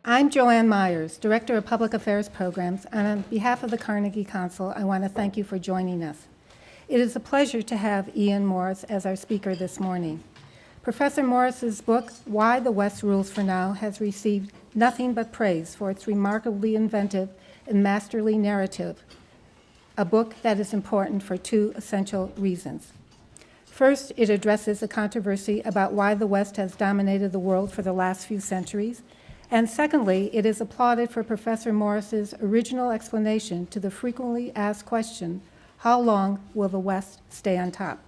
I'm Joanne Myers, Director of Public Affairs Programs, and on behalf of the Carnegie Council, I want to thank you for joining us. It is a pleasure to have Ian Morris as our speaker this morning. Professor Morris's book, Why the West Rules for Now, has received nothing but praise for its remarkably inventive and masterly narrative, a book that is important for two essential reasons. First, it addresses a controversy about why the West has dominated the world for the last few centuries. And secondly, it is applauded for Professor Morris's original explanation to the frequently asked question, how long will the West stay on top?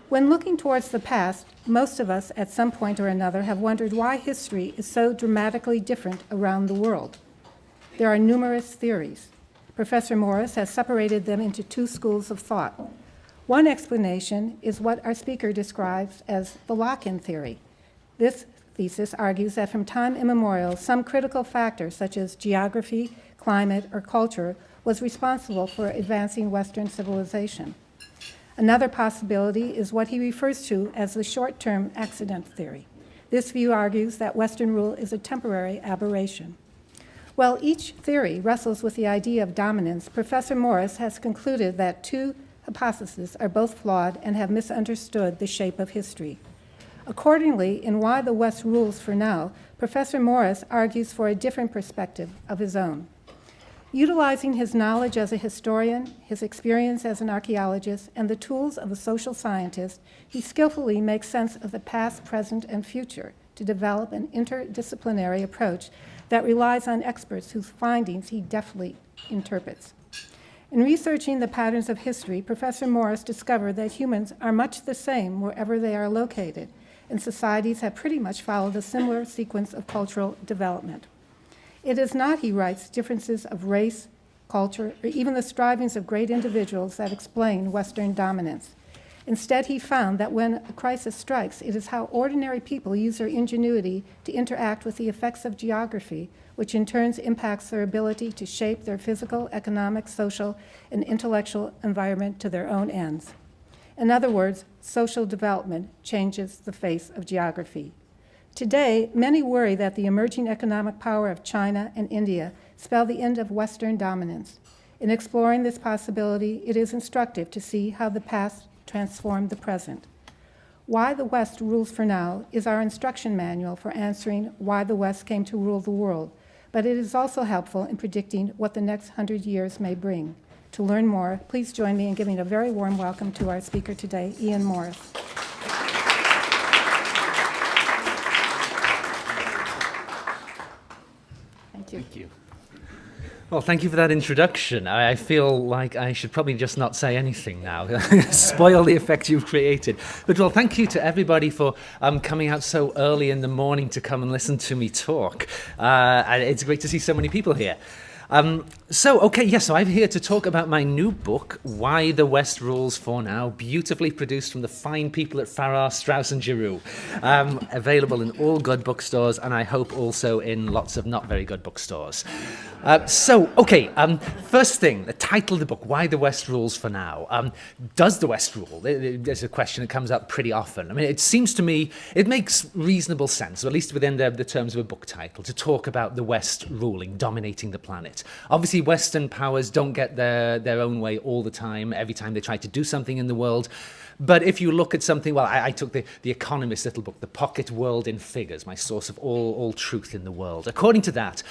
When looking towards the past, most of us at some point or another have wondered why history is so dramatically different around the world. There are numerous theories. Professor Morris has separated them into two schools of thought. One explanation is what our speaker describes as the lock-in theory. This thesis argues that from time immemorial, some critical factor, such as geography, climate, or culture, was responsible for advancing Western civilization. Another possibility is what he refers to as the short-term accident theory. This view argues that Western rule is a temporary aberration. While each theory wrestles with the idea of dominance, Professor Morris has concluded that two hypotheses are both flawed and have misunderstood the shape of history. Accordingly, in Why the West Rules for Now, Professor Morris argues for a different perspective of his own. Utilizing his knowledge as a historian, his experience as an archaeologist, and the tools of a social scientist, he skillfully makes sense of the past, present, and future to develop an interdisciplinary approach that relies on experts whose findings he deftly interprets. In researching the patterns of history, Professor Morris discovered that humans are much the same wherever they are located, and societies have pretty much followed a similar sequence of cultural development. It is not, he writes, differences of race, culture, or even the strivings of great individuals that explain Western dominance. Instead, he found that when a crisis strikes, it is how ordinary people use their ingenuity to interact with the effects of geography, which in turn impacts their ability to shape their physical, economic, social, and intellectual environment to their own ends. In other words, social development changes the face of geography. Today, many worry that the emerging economic power of China and India spell the end of Western dominance. In exploring this possibility, it is instructive to see how the past transformed the present. Why the West Rules for Now is our instruction manual for answering why the West came to rule the world, but it is also helpful in predicting what the next 100 years may bring. To learn more, please join me in giving a very warm welcome to our speaker today, Ian Morris. Thank you. Thank you. Well, thank you for that introduction. I feel like I should probably just not say anything now, spoil the effect you've created. But well, thank you to everybody for coming out so early in the morning to come and listen to me talk. And it's great to see so many people here. So I'm here to talk about my new book, Why the West Rules for Now, beautifully produced from the fine people at Farrar, Straus and Giroux. Available in all good bookstores, and I hope also in lots of not very good bookstores. First thing, the title of the book, Why the West Rules for Now. Does the West rule? There's a question that comes up pretty often. I mean, it seems to me, it makes reasonable sense, or at least within the terms of a book title, to talk about the West ruling, dominating the planet. Obviously, Western powers don't get their own way all the time, every time they try to do something in the world. But if you look at something, well, I took the Economist little book, The Pocket World in Figures, my source of all truth in the world. According to that,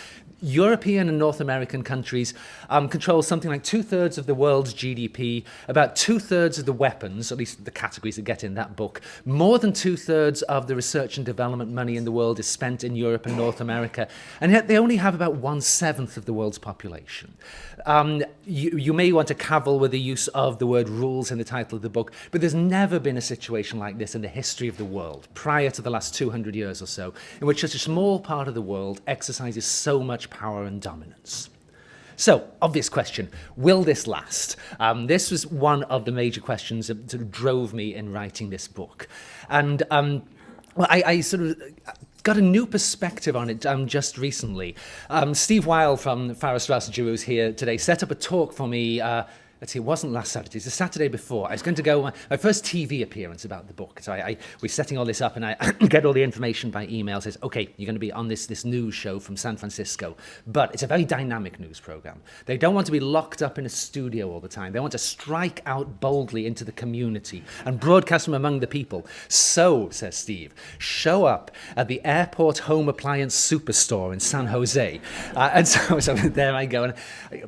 European and North American countries control something like 2/3 of the world's GDP, about 2/3 of the weapons, at least the categories that get in that book. More than 2/3 of the research and development money in the world is spent in Europe and North America, and yet they only have about 1/7 of the world's population. You may want to cavil with the use of the word rules in the title of the book, but there's never been a situation like this in the history of the world, prior to the last 200 years or so, in which such a small part of the world exercises so much power and dominance. So, obvious question, will this last? This was one of the major questions that sort of drove me in writing this book. And I sort of got a new perspective on it just recently. Steve Weil from Farrar, Straus and Giroux here today set up a talk for me let's see, it wasn't last Saturday, it's the Saturday before. I was going to go, my first TV appearance about the book. So we're setting all this up, and I get all the information by email. It says, okay, you're going to be on this news show from San Francisco, but it's a very dynamic news program. They don't want to be locked up in a studio all the time. They want to strike out boldly into the community and broadcast from among the people. So, says Steve, show up at the airport home appliance superstore in San Jose. And so there I go, and I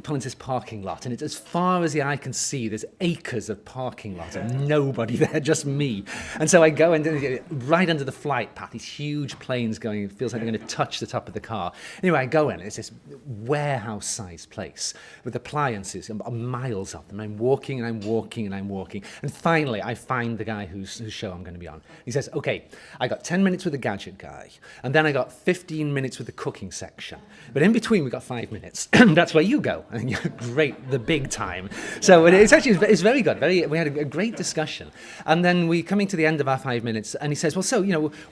pull into this parking lot, and it's as far as the eye can see, there's acres of parking lot and nobody there, just me. And so I go and right under the flight path, these huge planes going, it feels like they're going to touch the top of the car. Anyway, I go in, it's this warehouse-sized place with appliances, miles of them. I'm walking and I'm walking and I'm walking. And finally, I find the guy whose show I'm going to be on. He says, okay, I got 10 minutes with the gadget guy, and then I got 15 minutes with the cooking section. But in between, we got 5 minutes. That's where you go. And you're great, the big time. So it's very good. We had a great discussion. And then we coming to the end of our 5 minutes, and he says, well, so,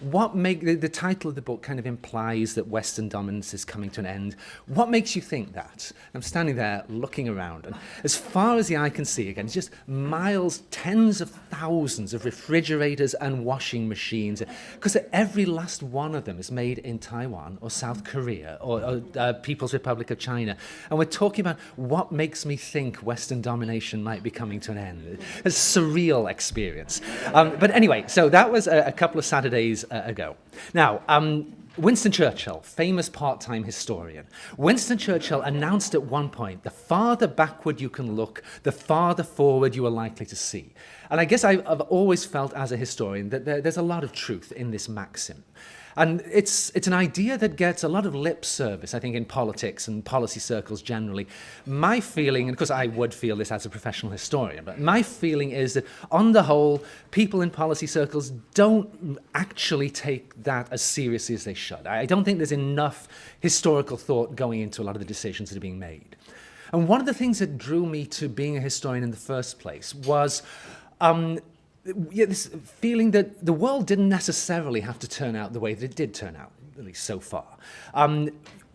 what the title of the book kind of implies that Western dominance is coming to an end. What makes you think that? I'm standing there looking around, and as far as the eye can see, again, it's just miles, tens of thousands of refrigerators and washing machines, because every last one of them is made in Taiwan or South Korea or People's Republic of China. And we're talking about what makes me think Western domination might be coming to an end. It's a surreal experience. But anyway, so that was a couple of Saturdays ago. Now, Winston Churchill, famous part-time historian. Winston Churchill announced at one point, the farther backward you can look, the farther forward you are likely to see. And I guess I've always felt as a historian that there's a lot of truth in this maxim. And it's an idea that gets a lot of lip service, I think, in politics and policy circles generally. My feeling, and of course I would feel this as a professional historian, but my feeling is that on the whole, people in policy circles don't actually take that as seriously as they should. I don't think there's enough historical thought going into a lot of the decisions that are being made. And one of the things that drew me to being a historian in the first place was this feeling that the world didn't necessarily have to turn out the way that it did turn out, at least so far.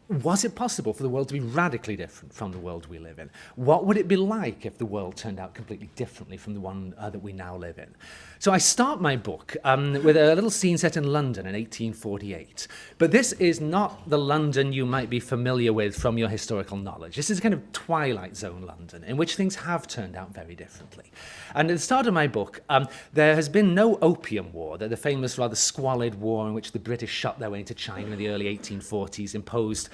Was it possible for the world to be radically different from the world we live in? What would it be like if the world turned out completely differently from the one that we now live in? So I start my book with a little scene set in London in 1848. But this is not the London you might be familiar with from your historical knowledge. This is kind of Twilight Zone London, in which things have turned out very differently. And at the start of my book, there has been no Opium War, the famous, rather squalid war in which the British shot their way into China in the early 1840s, imposed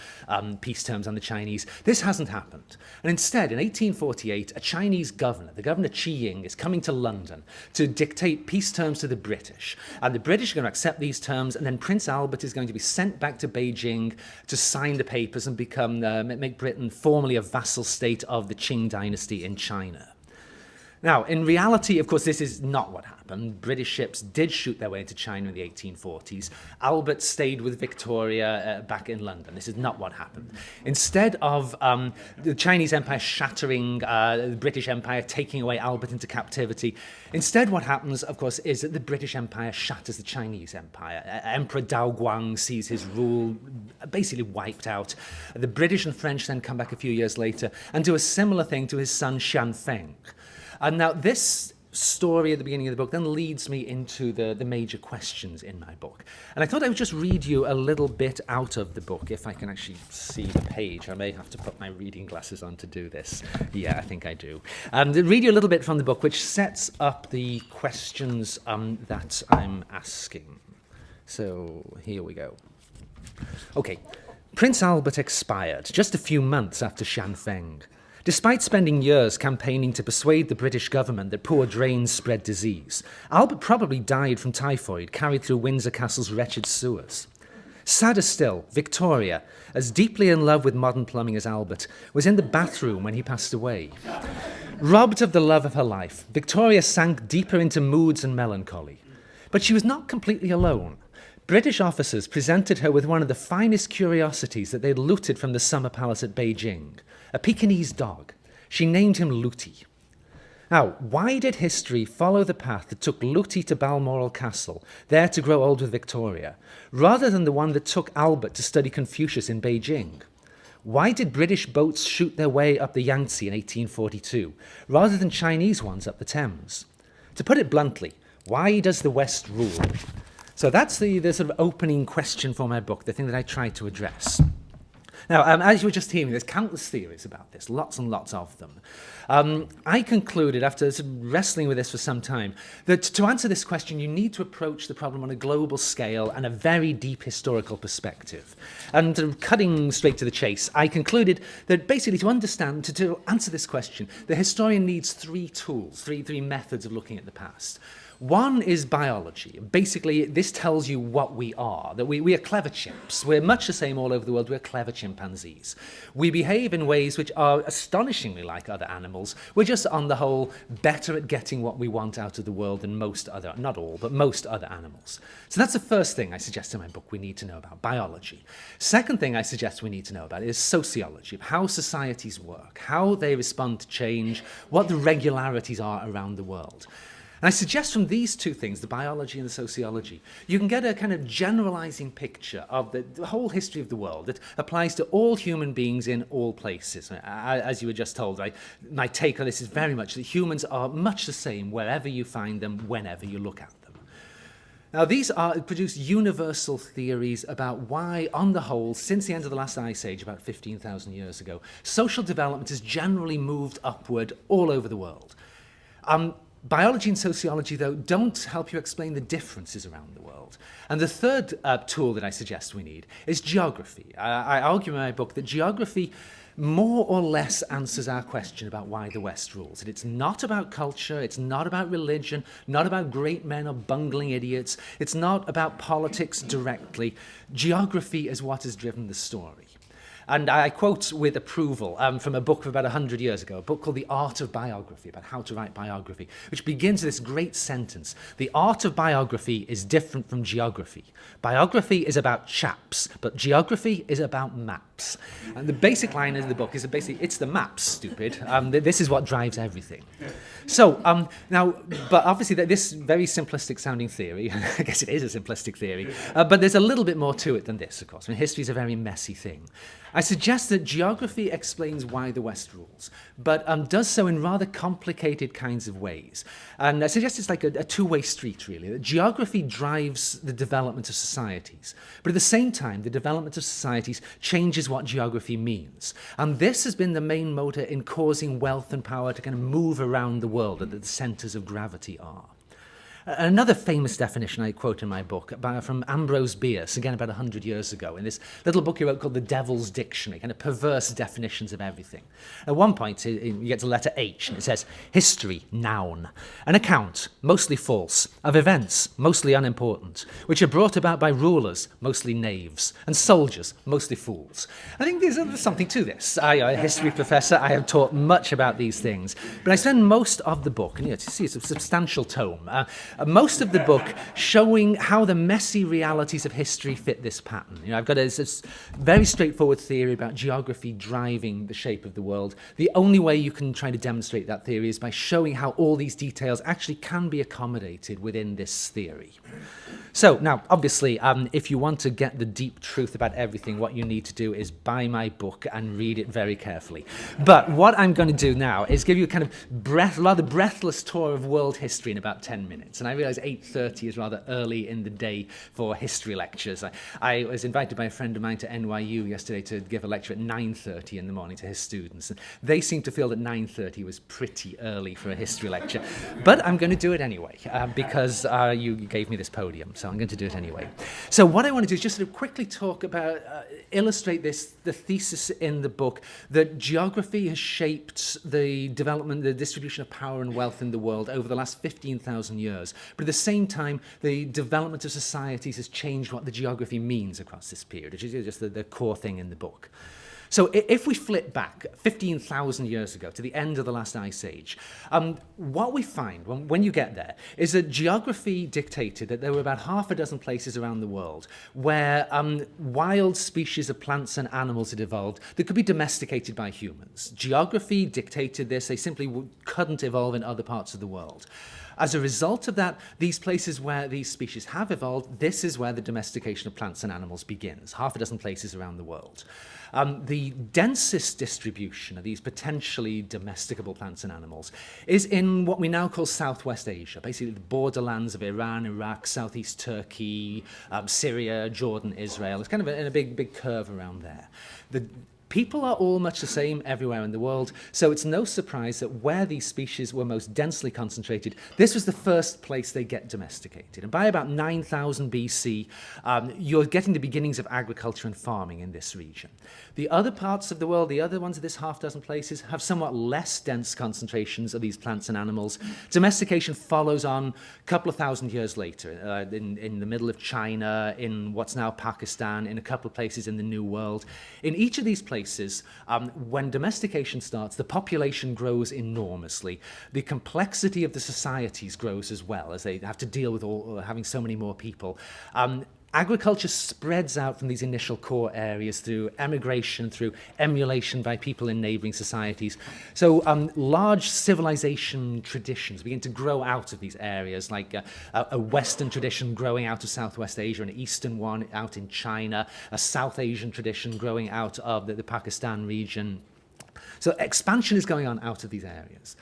peace terms on the Chinese. This hasn't happened. And instead, in 1848, a Chinese governor, the governor Qi Ying, is coming to London to dictate peace terms to the British. And the British are going to accept these terms, and then Prince Albert is going to be sent back to Beijing to sign the papers and make Britain formally a vassal state of the Qing dynasty in China. Now, in reality, of course, this is not what happened. British ships did shoot their way into China in the 1840s. Albert stayed with Victoria back in London. This is not what happened. Instead of the Chinese Empire shattering the British Empire, taking away Albert into captivity, instead what happens, of course, is that the British Empire shatters the Chinese Empire. Emperor Daoguang sees his rule basically wiped out. The British and French then come back a few years later and do a similar thing to his son Xianfeng. And now this story at the beginning of the book then leads me into the major questions in my book. And I thought I would just read you a little bit out of the book, if I can actually see the page. I may have to put my reading glasses on to do this. Yeah, I think I do. Read you a little bit from the book, which sets up the questions that I'm asking. So here we go. Okay. Prince Albert expired just a few months after Xianfeng. Despite spending years campaigning to persuade the British government that poor drains spread disease, Albert probably died from typhoid carried through Windsor Castle's wretched sewers. Sadder still, Victoria, as deeply in love with modern plumbing as Albert, was in the bathroom when he passed away. Robbed of the love of her life, Victoria sank deeper into moods and melancholy. But she was not completely alone. British officers presented her with one of the finest curiosities that they'd looted from the summer palace at Beijing, a Pekingese dog. She named him Lootie. Now, why did history follow the path that took Lootie to Balmoral Castle, there to grow old with Victoria, rather than the one that took Albert to study Confucius in Beijing? Why did British boats shoot their way up the Yangtze in 1842, rather than Chinese ones up the Thames? To put it bluntly, why does the West rule? So that's the sort of opening question for my book, the thing that I try to address. Now, as you were just hearing, there's countless theories about this, lots and lots of them. I concluded, after sort of wrestling with this for some time, that to answer this question, you need to approach the problem on a global scale and a very deep historical perspective. And cutting straight to the chase, I concluded that basically to answer this question, the historian needs three tools, three methods of looking at the past. One is biology. Basically, this tells you what we are, that we are clever chimps. We're much the same all over the world. We're clever chimpanzees. We behave in ways which are astonishingly like other animals. We're just, on the whole, better at getting what we want out of the world than most other, not all, but most other animals. So that's the first thing I suggest in my book we need to know about, biology. Second thing I suggest we need to know about is sociology, how societies work, how they respond to change, what the regularities are around the world. And I suggest from these two things, the biology and the sociology, you can get a kind of generalizing picture of the whole history of the world that applies to all human beings in all places. As you were just told, my take on this is very much that humans are much the same wherever you find them, whenever you look at them. Now, these produce universal theories about why, on the whole, since the end of the last ice age, about 15,000 years ago, social development has generally moved upward all over the world. Biology and sociology, though, don't help you explain the differences around the world. And the third tool that I suggest we need is geography. I argue in my book that geography more or less answers our question about why the West rules. And it's not about culture, it's not about religion, not about great men or bungling idiots, it's not about politics directly. Geography is what has driven the story. And I quote with approval from a book of about 100 years ago, a book called The Art of Biography, about how to write biography, which begins with this great sentence: the art of biography is different from geography. Biography is about chaps, but geography is about maps. And the basic line of the book is that basically, it's the maps, stupid. This is what drives everything. So now, but obviously this very simplistic sounding theory, I guess it is a simplistic theory, but there's a little bit more to it than this, of course. I mean, history is a very messy thing. I suggest that geography explains why the West rules, but does so in rather complicated kinds of ways. And I suggest it's like a two-way street, really. That geography drives the development of societies, but at the same time, the development of societies changes what geography means. And this has been the main motor in causing wealth and power to kind of move around the world, that the centers of gravity are. Another famous definition I quote in my book from Ambrose Bierce, again about 100 years ago, in this little book he wrote called The Devil's Dictionary, kind of perverse definitions of everything. At one point, you get to the letter H, and it says, history, noun, an account, mostly false, of events, mostly unimportant, which are brought about by rulers, mostly knaves, and soldiers, mostly fools. I think there's something to this. I'm a history professor, I have taught much about these things, but I spend most of the book, and you see it's a substantial tome, most of the book showing how the messy realities of history fit this pattern. I've got a very straightforward theory about geography driving the shape of the world. The only way you can try to demonstrate that theory is by showing how all these details actually can be accommodated within this theory. So now, obviously, if you want to get the deep truth about everything, what you need to do is buy my book and read it very carefully. But what I'm going to do now is give you a kind of rather breathless tour of world history in about 10 minutes. And I realize 8:30 is rather early in the day for history lectures. I was invited by a friend of mine to NYU yesterday to give a lecture at 9:30 in the morning to his students. And they seemed to feel that 9:30 was pretty early for a history lecture. But I'm going to do it anyway, because you gave me this podium. So I'm going to do it anyway. So what I want to do is just sort of quickly talk about, illustrate the thesis in the book that geography has shaped the development, the distribution of power and wealth in the world over the last 15,000 years. But at the same time, the development of societies has changed what the geography means across this period, which is just the core thing in the book. So if we flip back 15,000 years ago to the end of the last ice age, what we find when you get there is that geography dictated that there were about half a dozen places around the world where wild species of plants and animals had evolved that could be domesticated by humans. Geography dictated this. They simply couldn't evolve in other parts of the world. As a result of that, these places where these species have evolved, this is where the domestication of plants and animals begins, half a dozen places around the world. The densest distribution of these potentially domesticable plants and animals is in what we now call Southwest Asia, basically the borderlands of Iran, Iraq, Southeast Turkey, Syria, Jordan, Israel. It's kind of in a big curve around there. The people are all much the same everywhere in the world, so it's no surprise that where these species were most densely concentrated, this was the first place they get domesticated. And by about 9000 BC, you're getting the beginnings of agriculture and farming in this region. The other parts of the world, the other ones of this half dozen places, have somewhat less dense concentrations of these plants and animals. Domestication follows on a couple of thousand years later, in the middle of China, in what's now Pakistan, in a couple of places in the New World. In each of these places, when domestication starts, the population grows enormously. The complexity of the societies grows as well, as they have to deal with having so many more people. Agriculture spreads out from these initial core areas through emigration, through emulation by people in neighboring societies. So large civilization traditions begin to grow out of these areas, like a Western tradition growing out of Southwest Asia, an Eastern one out in China, a South Asian tradition growing out of the Pakistan region. So expansion is going on out of these areas.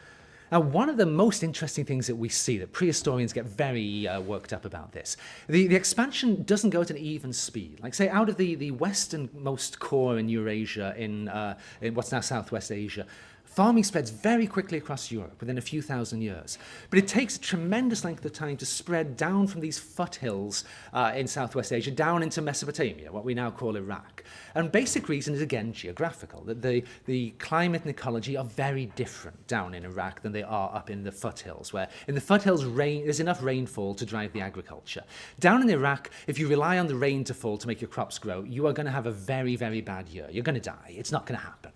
Now, one of the most interesting things that we see, that prehistorians get very worked up about this, the expansion doesn't go at an even speed. Like, say, out of the westernmost core in Eurasia, in what's now Southwest Asia, farming spreads very quickly across Europe within a few thousand years. But it takes a tremendous length of time to spread down from these foothills in Southwest Asia down into Mesopotamia, what we now call Iraq. And basic reason is, again, geographical, that the climate and ecology are very different down in Iraq than they are up in the foothills, where in the foothills there's enough rainfall to drive the agriculture. Down in Iraq, if you rely on the rain to fall to make your crops grow, you are going to have a very, very bad year. You're going to die. It's not going to happen.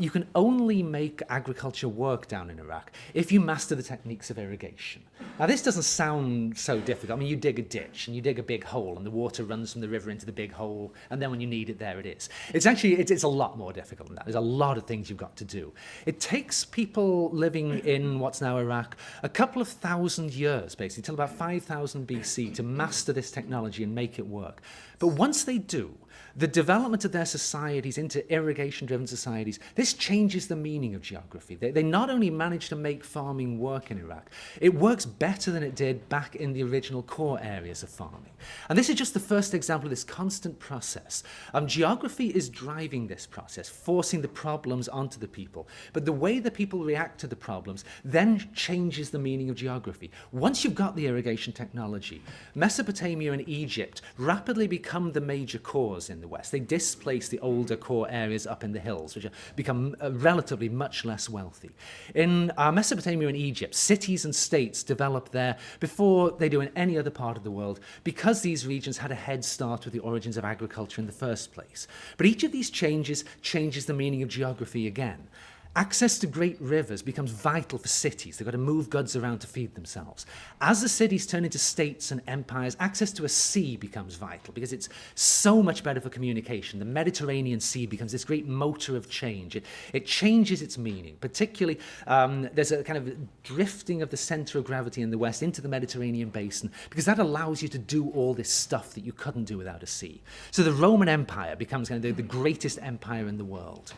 You can only make agriculture work down in Iraq if you master the techniques of irrigation. Now, this doesn't sound so difficult. I mean, you dig a ditch and you dig a big hole and the water runs from the river into the big hole, and then when you need it, there it is. It's actually, it's a lot more difficult than that. There's a lot of things you've got to do. It takes people living in what's now Iraq a couple of thousand years, basically, till about 5000 BC, to master this technology and make it work. But once they do, the development of their societies into irrigation-driven societies, this changes the meaning of geography. They not only manage to make farming work in Iraq, it works better than it did back in the original core areas of farming. And this is just the first example of this constant process. Geography is driving this process, forcing the problems onto the people. But the way the people react to the problems then changes the meaning of geography. Once you've got the irrigation technology, Mesopotamia and Egypt rapidly become the major cores in the West. They displace the older core areas up in the hills, which have become relatively much less wealthy. In Mesopotamia and Egypt, cities and states develop there before they do in any other part of the world, because these regions had a head start with the origins of agriculture in the first place. But each of these changes the meaning of geography again. Access to great rivers becomes vital for cities. They've got to move goods around to feed themselves. As the cities turn into states and empires, access to a sea becomes vital because it's so much better for communication. The Mediterranean Sea becomes this great motor of change. It changes its meaning. Particularly, there's a kind of drifting of the center of gravity in the West into the Mediterranean basin, because that allows you to do all this stuff that you couldn't do without a sea. So the Roman Empire becomes kind of the greatest empire in the world.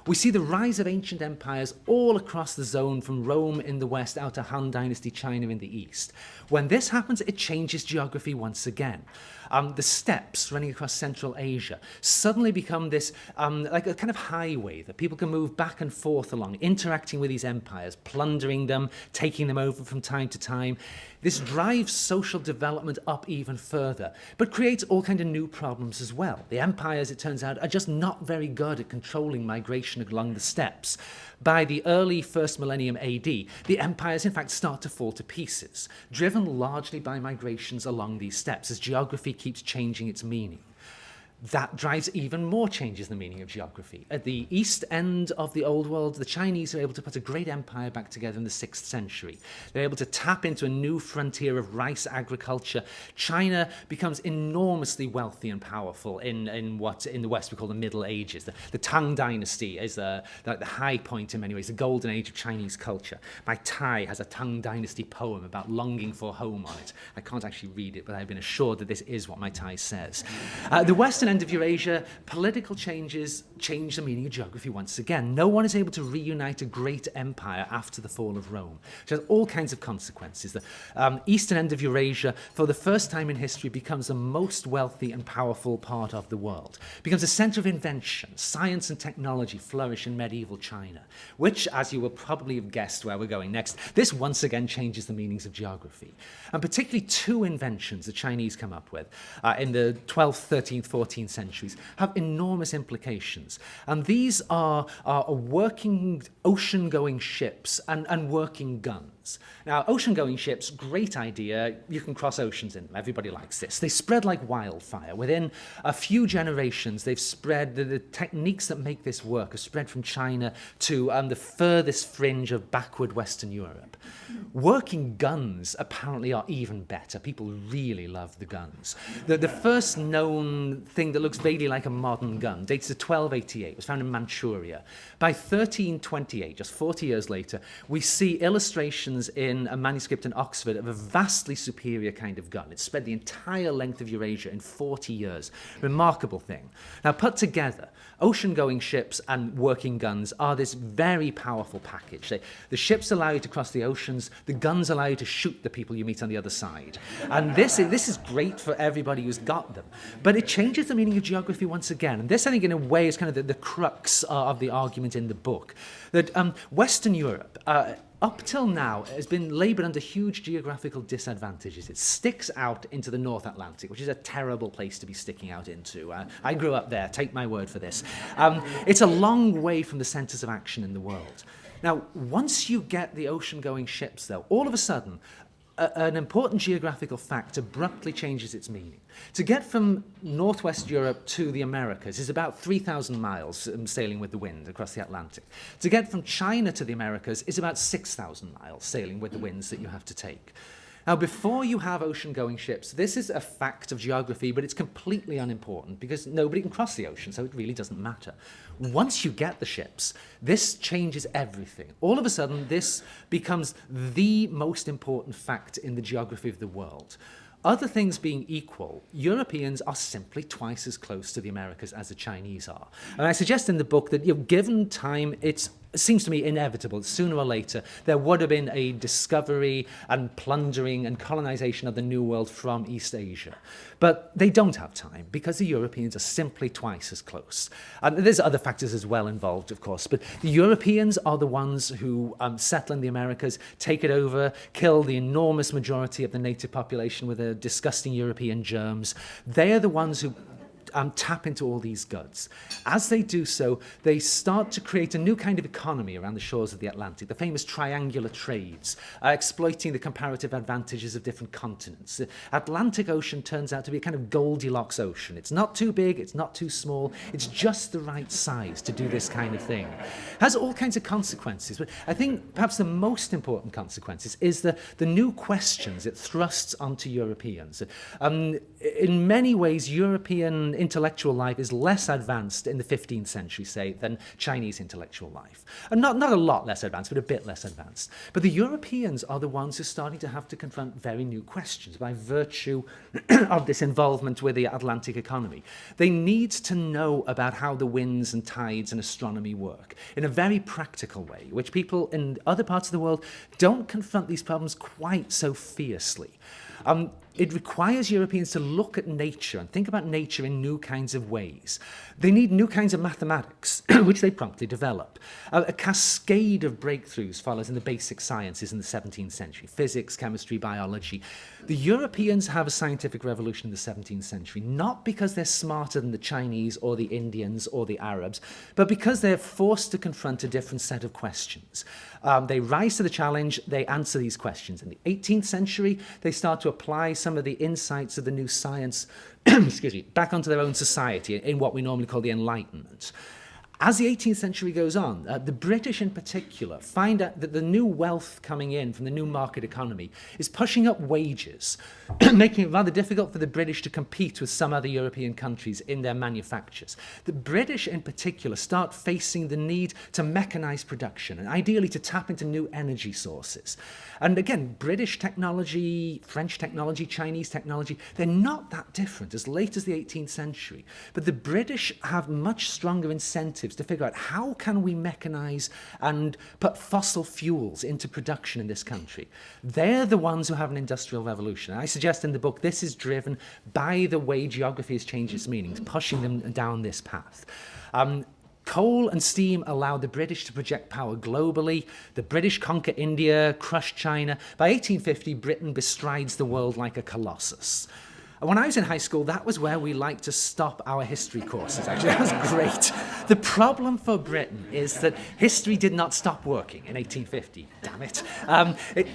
We see the rise of ancient empires all across the zone, from Rome in the west out to Han Dynasty China in the east. When this happens, it changes geography once again. The steppes running across Central Asia suddenly become this like a kind of highway that people can move back and forth along, interacting with these empires, plundering them, taking them over from time to time. This drives social development up even further, but creates all kinds of new problems as well. The empires, it turns out, are just not very good at controlling migration along the steppes. By the early first millennium AD, the empires, in fact, start to fall to pieces, driven largely by migrations along these steppes, as geography keeps changing its meaning. that drives even more changes in the meaning of geography. At the east end of the Old World, the Chinese are able to put a great empire back together in the 6th century. They're able to tap into a new frontier of rice agriculture. China becomes enormously wealthy and powerful in what in the West we call the Middle Ages. The Tang Dynasty is the high point in many ways, the golden age of Chinese culture. My Tai has a Tang Dynasty poem about longing for home on it. I can't actually read it, but I've been assured that this is what my Tai says. The Western end of Eurasia, political changes change the meaning of geography once again. No one is able to reunite a great empire after the fall of Rome, which has all kinds of consequences. The eastern end of Eurasia, for the first time in history, becomes the most wealthy and powerful part of the world. It becomes a center of invention. Science and technology flourish in medieval China, which, as you will probably have guessed where we're going next, this once again changes the meanings of geography. And particularly two inventions the Chinese come up with in the 12th, 13th, 14th centuries have enormous implications. And these are working ocean-going ships and working guns. Now, ocean-going ships, great idea. You can cross oceans in them. Everybody likes this. They spread like wildfire. Within a few generations, they've spread, the techniques that make this work have spread from China to the furthest fringe of backward Western Europe. Working guns apparently are even better. People really love the guns. The first known thing that looks vaguely like a modern gun dates to 1288. It was found in Manchuria. By 1328, just 40 years later, we see illustrations in a manuscript in Oxford of a vastly superior kind of gun. It spread the entire length of Eurasia in 40 years. Remarkable thing. Now, put together, ocean-going ships and working guns are this very powerful package. The ships allow you to cross the oceans. The guns allow you to shoot the people you meet on the other side. And this is great for everybody who's got them. But it changes the meaning of geography once again. And this, I think, in a way, is kind of the crux of the argument in the book. That Western Europe, up till now, has been laboured under huge geographical disadvantages. It sticks out into the North Atlantic, which is a terrible place to be sticking out into. I grew up there, take my word for this. It's a long way from the centres of action in the world. Now, once you get the ocean-going ships, though, all of a sudden, an important geographical fact abruptly changes its meaning. To get from northwest Europe to the Americas is about 3,000 miles sailing with the wind across the Atlantic. To get from China to the Americas is about 6,000 miles sailing with the winds that you have to take. Now, before you have ocean-going ships, this is a fact of geography, but it's completely unimportant because nobody can cross the ocean, so it really doesn't matter. Once you get the ships, this changes everything. All of a sudden, this becomes the most important fact in the geography of the world. Other things being equal, Europeans are simply twice as close to the Americas as the Chinese are. And I suggest in the book that, given time, it seems to me inevitable. Sooner or later, there would have been a discovery and plundering and colonization of the New World from East Asia. But they don't have time because the Europeans are simply twice as close. And there's other factors as well involved, of course, but the Europeans are the ones who settle in the Americas, take it over, kill the enormous majority of the native population with their disgusting European germs. They are the ones who tap into all these goods. As they do so, they start to create a new kind of economy around the shores of the Atlantic, the famous triangular trades, exploiting the comparative advantages of different continents. The Atlantic Ocean turns out to be a kind of Goldilocks ocean. It's not too big, it's not too small, it's just the right size to do this kind of thing. It has all kinds of consequences, but I think perhaps the most important consequences is the new questions it thrusts onto Europeans. In many ways, European intellectual life is less advanced in the 15th century, say, than Chinese intellectual life. And not a lot less advanced, but a bit less advanced. But the Europeans are the ones who are starting to have to confront very new questions by virtue of this involvement with the Atlantic economy. They need to know about how the winds and tides and astronomy work in a very practical way, which people in other parts of the world don't confront these problems quite so fiercely. It requires Europeans to look at nature and think about nature in new kinds of ways. They need new kinds of mathematics, which they promptly develop. A cascade of breakthroughs follows in the basic sciences in the 17th century, physics, chemistry, biology. The Europeans have a scientific revolution in the 17th century, not because they're smarter than the Chinese or the Indians or the Arabs, but because they're forced to confront a different set of questions. They rise to the challenge, they answer these questions. In the 18th century, they start to apply some some of the insights of the new science excuse me, back onto their own society in what we normally call the Enlightenment. As the 18th century goes on, the British in particular find out that the new wealth coming in from the new market economy is pushing up wages, making it rather difficult for the British to compete with some other European countries in their manufactures. The British in particular start facing the need to mechanize production and ideally to tap into new energy sources. And again, British technology, French technology, Chinese technology, they're not that different as late as the 18th century. But the British have much stronger incentives to figure out how can we mechanize and put fossil fuels into production in this country. They're the ones who have an industrial revolution. And I suggest in the book this is driven by the way geography has changed its meanings, pushing them down this path. Coal and steam allowed the British to project power globally. The British conquer India, crush China. By 1850, Britain bestrides the world like a colossus. And when I was in high school, that was where we liked to stop our history courses, actually. That was great. The problem for Britain is that history did not stop working in 1850. Damn it.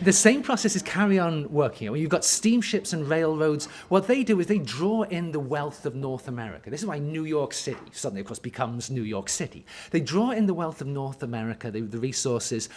The same processes carry on working. When you've got steamships and railroads, what they do is they draw in the wealth of North America. This is why New York City suddenly, of course, becomes New York City. They draw in the wealth of North America, the resources.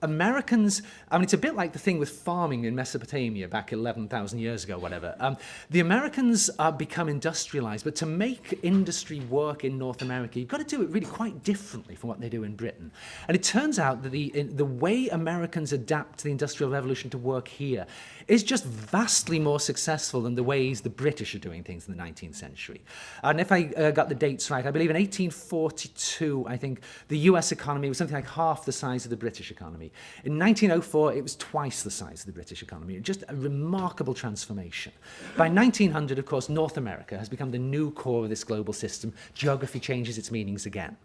Americans, I mean, it's a bit like the thing with farming in Mesopotamia back 11,000 years ago, whatever. The Americans become industrialized, but to make industry work in North America, you've got to do it really quite differently from what they do in Britain. And it turns out that the way Americans adapt to the Industrial Revolution to work here is just vastly more successful than the ways the British are doing things in the 19th century. And if I got the dates right, I believe in 1842, I think, the US economy was something like half the size of the British economy. In 1904, it was twice the size of the British economy. Just a remarkable transformation. By 1900, of course, North America has become the new core of this global system. Geography changes its meanings again.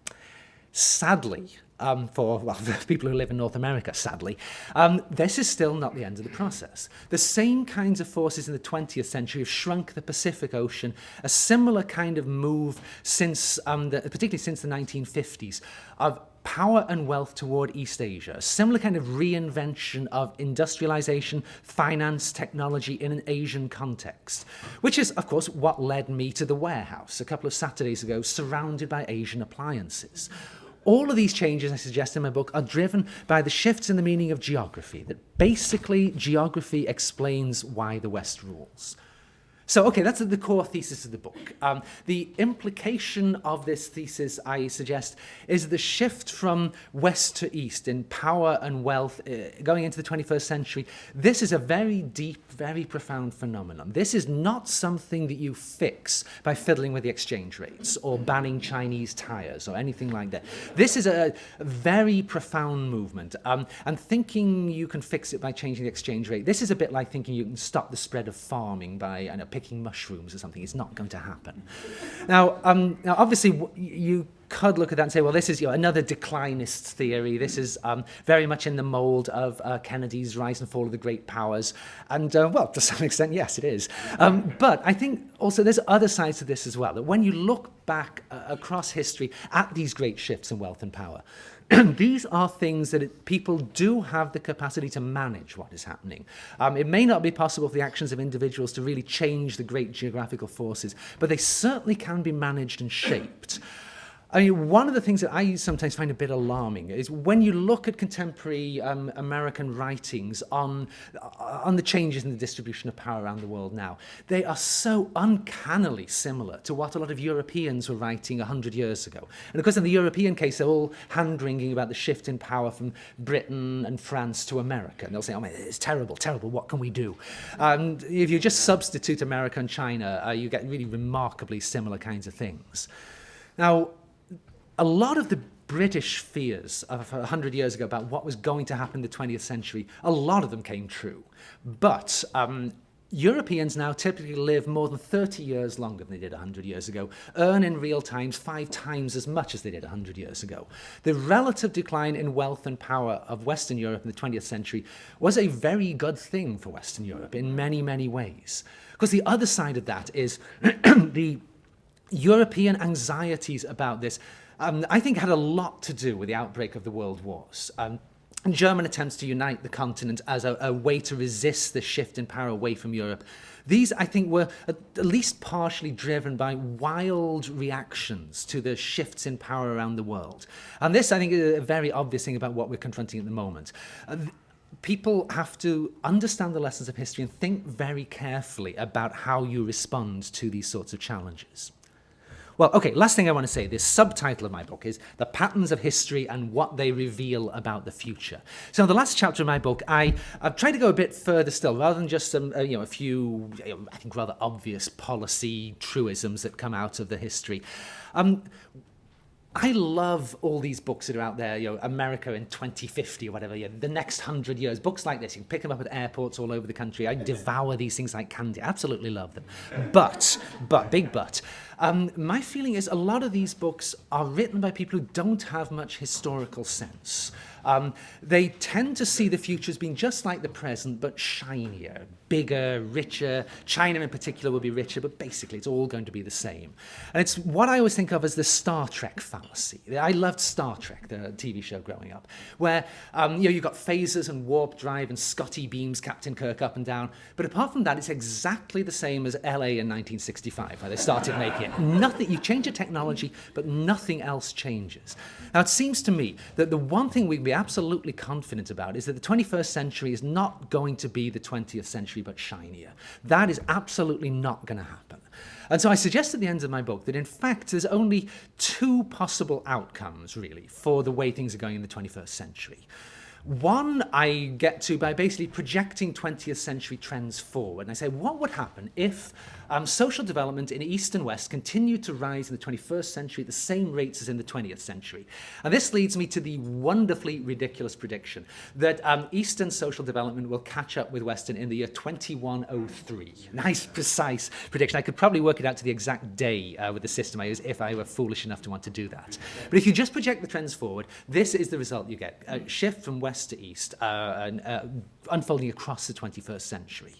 Sadly, for the people who live in North America, sadly, this is still not the end of the process. The same kinds of forces in the 20th century have shrunk the Pacific Ocean, a similar kind of move since, particularly since the 1950s, of power and wealth toward East Asia, a similar kind of reinvention of industrialization, finance, technology in an Asian context, which is, of course, what led me to the warehouse a couple of Saturdays ago, surrounded by Asian appliances. All of these changes, I suggest in my book, are driven by the shifts in the meaning of geography, that basically geography explains why the West rules. So, okay, that's the core thesis of the book. The implication of this thesis, I suggest, is the shift from west to east in power and wealth going into the 21st century. This is a very deep, very profound phenomenon. This is not something that you fix by fiddling with the exchange rates or banning Chinese tires or anything like that. This is a very profound movement. And thinking you can fix it by changing the exchange rate, this is a bit like thinking you can stop the spread of farming by picking mushrooms or something. It's not going to happen. Now obviously, you could look at that and say, well, this is another declinist theory. This is very much in the mold of Kennedy's rise and fall of the great powers. And, well, to some extent, yes, it is. But I think also there's other sides to this as well, that when you look back across history at these great shifts in wealth and power, these are things that people do have the capacity to manage what is happening. It may not be possible for the actions of individuals to really change the great geographical forces, but they certainly can be managed and shaped. I mean, one of the things that I sometimes find a bit alarming is when you look at contemporary American writings on the changes in the distribution of power around the world now, they are so uncannily similar to what a lot of Europeans were writing 100 years ago. And of course, in the European case, they're all hand-wringing about the shift in power from Britain and France to America. And they'll say, oh, man, it's terrible, terrible, what can we do? And if you just substitute America and China, you get really remarkably similar kinds of things. Now, a lot of the British fears of 100 years ago about what was going to happen in the 20th century, a lot of them came true. But Europeans now typically live more than 30 years longer than they did 100 years ago, earn in real times 5 times as much as they did 100 years ago. The relative decline in wealth and power of Western Europe in the 20th century was a very good thing for Western Europe in many, many ways. Because the other side of that is the European anxieties about this, I think, had a lot to do with the outbreak of the world wars. German attempts to unite the continent as a way to resist the shift in power away from Europe. These, I think, were at least partially driven by wild reactions to the shifts in power around the world. And this, I think, is a very obvious thing about what we're confronting at the moment. People have to understand the lessons of history and think very carefully about how you respond to these sorts of challenges. Well, okay, last thing I want to say, this subtitle of my book is The Patterns of History and What They Reveal About the Future. So in the last chapter of my book, I've tried to go a bit further still, rather than just a few, I think, rather obvious policy truisms that come out of the history. I love all these books that are out there, America in 2050 or whatever, the next 100 years. Books like this, you can pick them up at airports all over the country. I devour these things like candy. Absolutely love them. But, big but, my feeling is a lot of these books are written by people who don't have much historical sense. They tend to see the future as being just like the present, but shinier, bigger, richer. China in particular will be richer, but basically it's all going to be the same. And it's what I always think of as the Star Trek fallacy. I loved Star Trek, the TV show growing up, where you've got phasers and warp drive and Scotty beams Captain Kirk up and down. But apart from that, it's exactly the same as LA in 1965, where they started making it. Nothing, you change the technology, but nothing else changes. Now, it seems to me that the one thing we can be absolutely confident about is that the 21st century is not going to be the 20th century, but shinier. That is absolutely not going to happen. And so I suggest at the end of my book that, in fact, there's only two possible outcomes, really, for the way things are going in the 21st century. One I get to by basically projecting 20th century trends forward. And I say, what would happen if social development in East and West continued to rise in the 21st century at the same rates as in the 20th century? And this leads me to the wonderfully ridiculous prediction that Eastern social development will catch up with Western in the year 2103. Nice, precise prediction. I could probably work it out to the exact day with the system I use if I were foolish enough to want to do that. But if you just project the trends forward, this is the result you get. A shift from West to East, unfolding across the 21st century.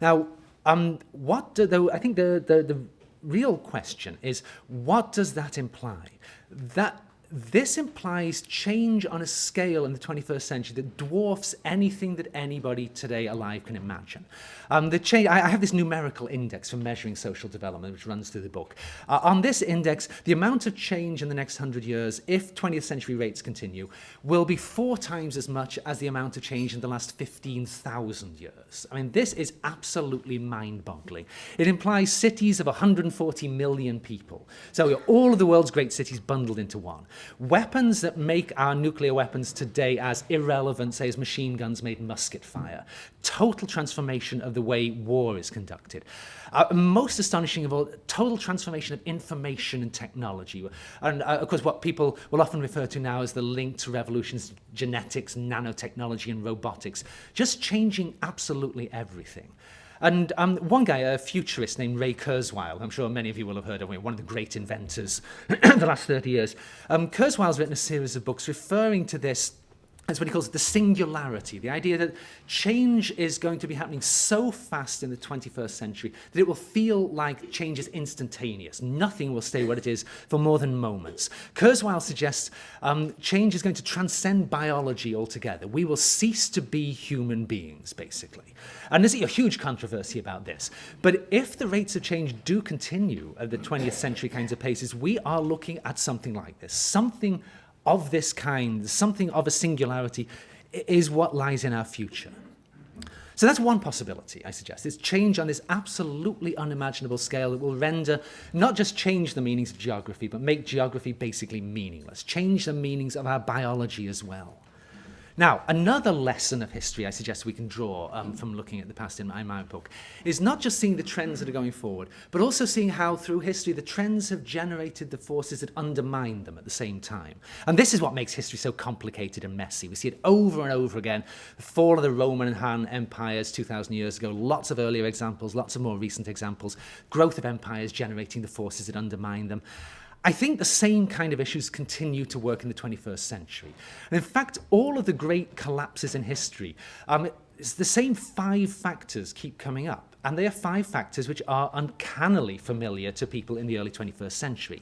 Now, I think the real question is, what does that imply? This implies change on a scale in the 21st century that dwarfs anything that anybody today alive can imagine. I have this numerical index for measuring social development, which runs through the book. On this index, the amount of change in the next 100 years, if 20th century rates continue, will be 4 times as much as the amount of change in the last 15,000 years. I mean, this is absolutely mind-boggling. It implies cities of 140 million people. So all of the world's great cities bundled into one. Weapons that make our nuclear weapons today as irrelevant, say, as machine guns made musket fire. Total transformation of the way war is conducted. Most astonishing of all, total transformation of information and technology. And of course, what people will often refer to now as the linked revolutions, genetics, nanotechnology, and robotics, just changing absolutely everything. And one guy, a futurist named Ray Kurzweil, I'm sure many of you will have heard of him, one of the great inventors of the last 30 years. Kurzweil's written a series of books referring to this as what he calls the singularity, the idea that change is going to be happening so fast in the 21st century that it will feel like change is instantaneous. Nothing will stay what it is for more than moments. Kurzweil suggests change is going to transcend biology altogether. We will cease to be human beings, basically. And there's a huge controversy about this. But if the rates of change do continue at the 20th century kinds of paces, we are looking at something like this. Something of this kind, something of a singularity, is what lies in our future. So that's one possibility, I suggest. It's change on this absolutely unimaginable scale that will render, not just change the meanings of geography, but make geography basically meaningless. Change the meanings of our biology as well. Now, another lesson of history I suggest we can draw from looking at the past in my book is not just seeing the trends that are going forward, but also seeing how through history the trends have generated the forces that undermine them at the same time. And this is what makes history so complicated and messy. We see it over and over again. The fall of the Roman and Han empires 2,000 years ago, lots of earlier examples, lots of more recent examples, growth of empires generating the forces that undermine them. I think the same kind of issues continue to work in the 21st century. And in fact, all of the great collapses in history, it's the same 5 factors keep coming up. And they are 5 factors which are uncannily familiar to people in the early 21st century.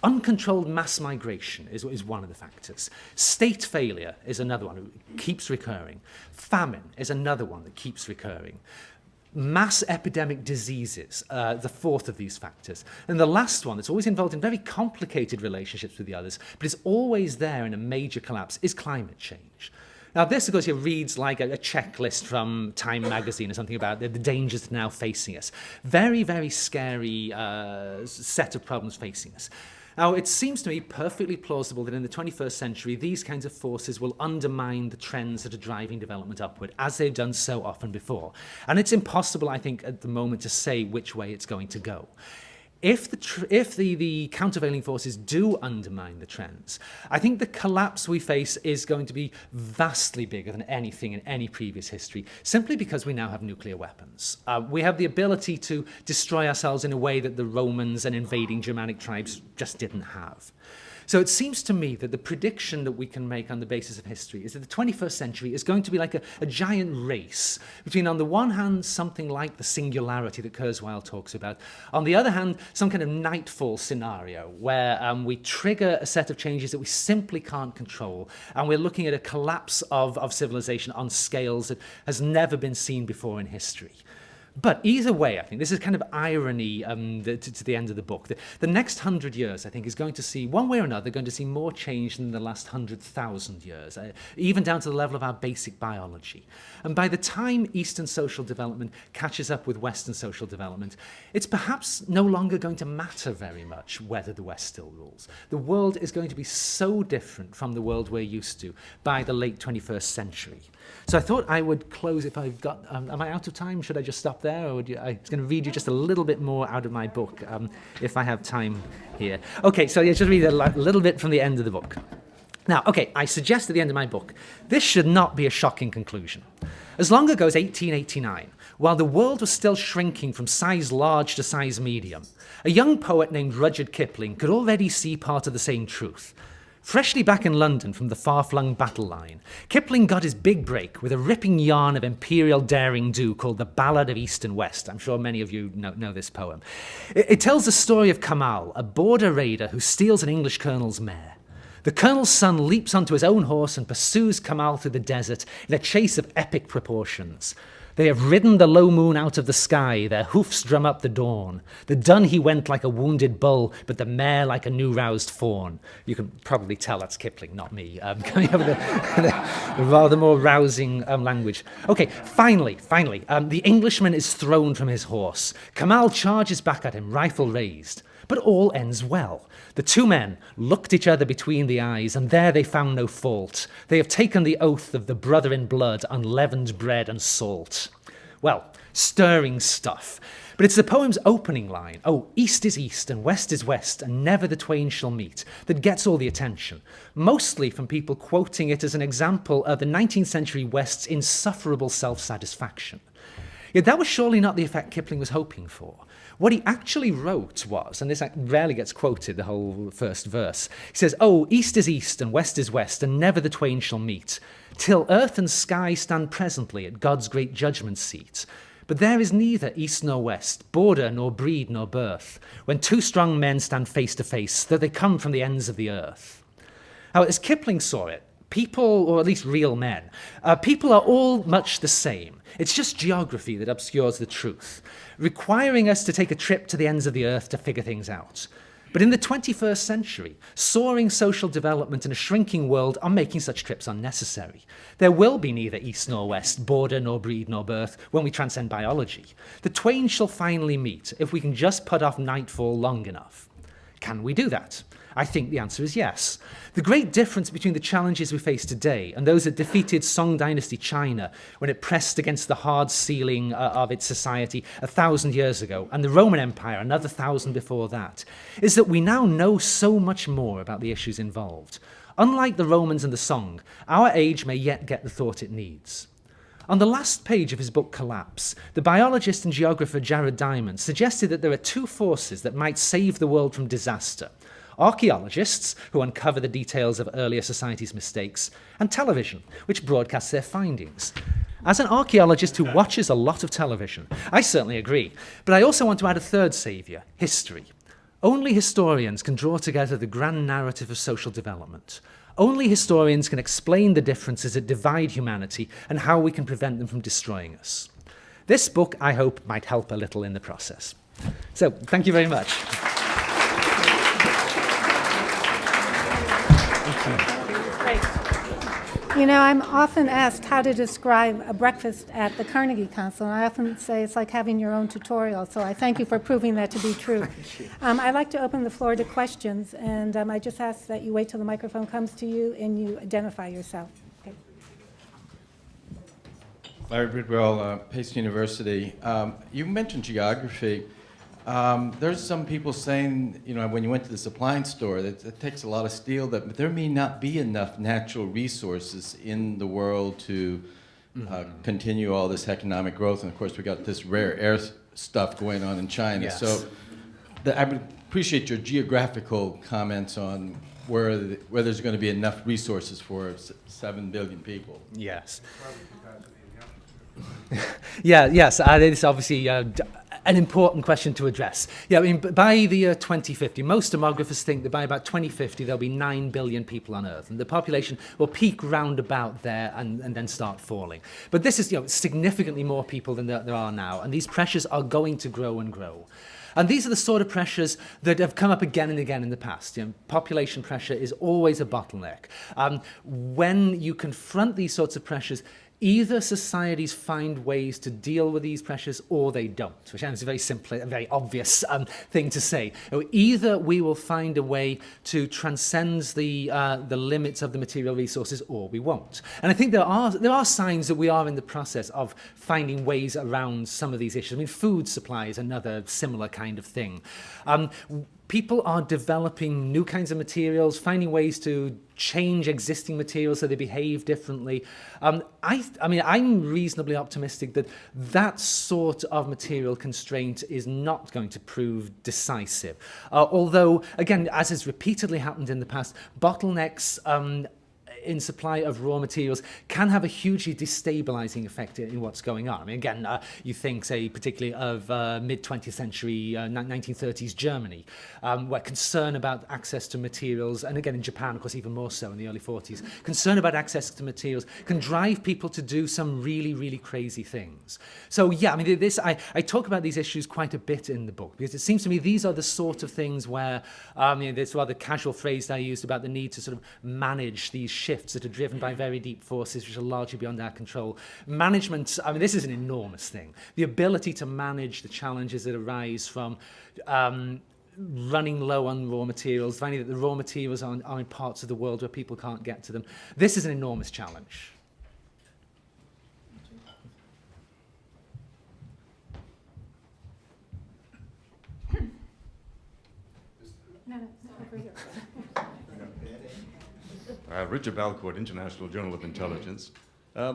Uncontrolled mass migration is one of the factors. State failure is another one that keeps recurring. Famine is another one that keeps recurring. Mass epidemic diseases, the fourth of these factors. And the last one that's always involved in very complicated relationships with the others, but is always there in a major collapse, is climate change. Now, this, of course, reads like a checklist from Time magazine or something about the dangers now facing us. Very, very scary set of problems facing us. Now, it seems to me perfectly plausible that in the 21st century, these kinds of forces will undermine the trends that are driving development upward, as they've done so often before. And it's impossible, I think, at the moment to say which way it's going to go. If the countervailing forces do undermine the trends, I think the collapse we face is going to be vastly bigger than anything in any previous history, simply because we now have nuclear weapons. We have the ability to destroy ourselves in a way that the Romans and invading Germanic tribes just didn't have. So it seems to me that the prediction that we can make on the basis of history is that the 21st century is going to be like a giant race between, on the one hand, something like the singularity that Kurzweil talks about, on the other hand, some kind of nightfall scenario where we trigger a set of changes that we simply can't control, and we're looking at a collapse of civilization on scales that has never been seen before in history. But either way, I think this is kind of irony to the end of the book. The next 100 years, I think, is going to see, one way or another, going to see more change than the last 100,000 years, even down to the level of our basic biology. And by the time Eastern social development catches up with Western social development, it's perhaps no longer going to matter very much whether the West still rules. The world is going to be so different from the world we're used to by the late 21st century. So I thought I would close if I've got... am I out of time? Should I just stop there? Or I was going to read you just a little bit more out of my book if I have time here. Okay, so just read a little bit from the end of the book. Now, okay, I suggest at the end of my book, this should not be a shocking conclusion. As long ago as 1889, while the world was still shrinking from size large to size medium, a young poet named Rudyard Kipling could already see part of the same truth. Freshly back in London from the far-flung battle line, Kipling got his big break with a ripping yarn of imperial daring-do called The Ballad of East and West. I'm sure many of you know this poem. It tells the story of Kamal, a border raider who steals an English colonel's mare. The colonel's son leaps onto his own horse and pursues Kamal through the desert in a chase of epic proportions. They have ridden the low moon out of the sky, their hoofs drum up the dawn. The dun he went like a wounded bull, but the mare like a new-roused fawn. You can probably tell that's Kipling, not me, coming up with a rather more rousing language. Okay, finally, the Englishman is thrown from his horse. Kamal charges back at him, rifle raised. But all ends well. The two men looked each other between the eyes, and there they found no fault. They have taken the oath of the brother in blood, unleavened bread and salt. Well, stirring stuff. But it's the poem's opening line, "Oh, east is east and west is west, and never the twain shall meet," that gets all the attention, mostly from people quoting it as an example of the 19th century West's insufferable self-satisfaction. Yet that was surely not the effect Kipling was hoping for. What he actually wrote was, and this rarely gets quoted, the whole first verse, he says, "Oh, east is east and west is west, and never the twain shall meet, till earth and sky stand presently at God's great judgment seat. But there is neither east nor west, border nor breed nor birth, when two strong men stand face to face, though they come from the ends of the earth." Now, as Kipling saw it, people, or at least real men, people are all much the same. It's just geography that obscures the truth, requiring us to take a trip to the ends of the earth to figure things out. But in the 21st century, soaring social development in a shrinking world are making such trips unnecessary. There will be neither east nor west, border nor breed nor birth, when we transcend biology. The twain shall finally meet if we can just put off nightfall long enough. Can we do that? I think the answer is yes. The great difference between the challenges we face today and those that defeated Song Dynasty China when it pressed against the hard ceiling of its society 1,000 years ago, and the Roman Empire another 1,000 before that, is that we now know so much more about the issues involved. Unlike the Romans and the Song, our age may yet get the thought it needs. On the last page of his book Collapse, the biologist and geographer Jared Diamond suggested that there are two forces that might save the world from disaster: archaeologists, who uncover the details of earlier societies' mistakes, and television, which broadcasts their findings. As an archaeologist who watches a lot of television, I certainly agree, but I also want to add a third saviour: history. Only historians can draw together the grand narrative of social development. Only historians can explain the differences that divide humanity and how we can prevent them from destroying us. This book, I hope, might help a little in the process. So, thank you very much. Great. You know, I'm often asked how to describe a breakfast at the Carnegie Council, and I often say it's like having your own tutorial, so I thank you for proving that to be true. I'd like to open the floor to questions, and I just ask that you wait till the microphone comes to you and you identify yourself. Okay. Larry Bridwell, Pace University. You mentioned geography. There's some people saying, you know, when you went to this appliance store, that it takes a lot of steel, that there may not be enough natural resources in the world to continue all this economic growth. And of course, we got this rare earth stuff going on in China. Yes. So I would appreciate your geographical comments on where there's going to be enough resources for 7 billion people. Yes. Yes, it's obviously an important question to address. Yeah, I mean, by the year 2050, most demographers think that by about 2050 there'll be 9 billion people on Earth, and the population will peak round about there and then start falling. But this is, you know, significantly more people than there are now, and these pressures are going to grow and grow. And these are the sort of pressures that have come up again and again in the past. You know, population pressure is always a bottleneck. When you confront these sorts of pressures, either societies find ways to deal with these pressures or they don't, which is a very simple, a very obvious thing to say. Either we will find a way to transcend the limits of the material resources or we won't. And I think there are signs that we are in the process of finding ways around some of these issues. I mean, food supply is another similar kind of thing. People are developing new kinds of materials, finding ways to change existing materials so they behave differently. I mean, I'm reasonably optimistic that that sort of material constraint is not going to prove decisive. Although, again, as has repeatedly happened in the past, bottlenecks in supply of raw materials can have a hugely destabilizing effect in what's going on. I mean, again, you think, say, particularly of mid-20th century, 1930s Germany, where concern about access to materials, and again in Japan, of course, even more so in the early 40s, concern about access to materials can drive people to do some really, really crazy things. So, yeah, I mean, I talk about these issues quite a bit in the book, because it seems to me these are the sort of things where, this rather casual phrase that I used about the need to sort of manage these shifts that are driven by very deep forces which are largely beyond our control. Management, I mean, this is an enormous thing. The ability to manage the challenges that arise from running low on raw materials, finding that the raw materials are in parts of the world where people can't get to them. This is an enormous challenge. Richard Balcourt, International Journal of Intelligence.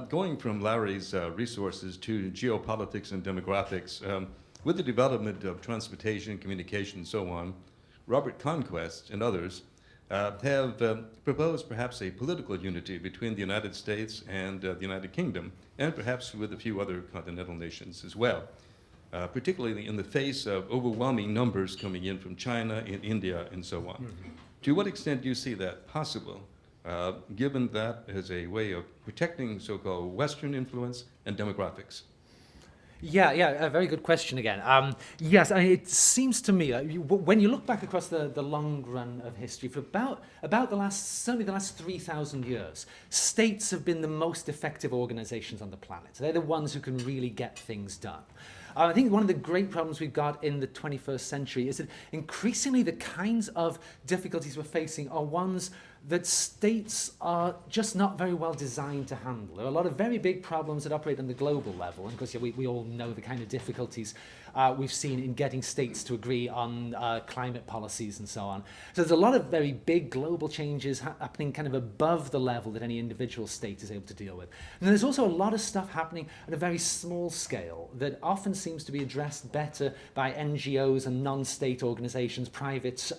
Going from Larry's resources to geopolitics and demographics, with the development of transportation, communication, and so on, Robert Conquest and others have proposed perhaps a political unity between the United States and the United Kingdom, and perhaps with a few other continental nations as well, particularly in the face of overwhelming numbers coming in from China and India and so on. Mm-hmm. To what extent do you see that possible? Given that as a way of protecting so-called Western influence and demographics? Yeah, a very good question again. Yes, I mean, it seems to me, when you look back across the long run of history, for about certainly the last 3,000 years, states have been the most effective organizations on the planet. They're the ones who can really get things done. I think one of the great problems we've got in the 21st century is that increasingly the kinds of difficulties we're facing are ones that states are just not very well designed to handle. There are a lot of very big problems that operate on the global level, and of course, we all know the kind of difficulties we've seen in getting states to agree on climate policies and so on. So there's a lot of very big global changes happening kind of above the level that any individual state is able to deal with. And there's also a lot of stuff happening at a very small scale that often seems to be addressed better by NGOs and non-state organizations, private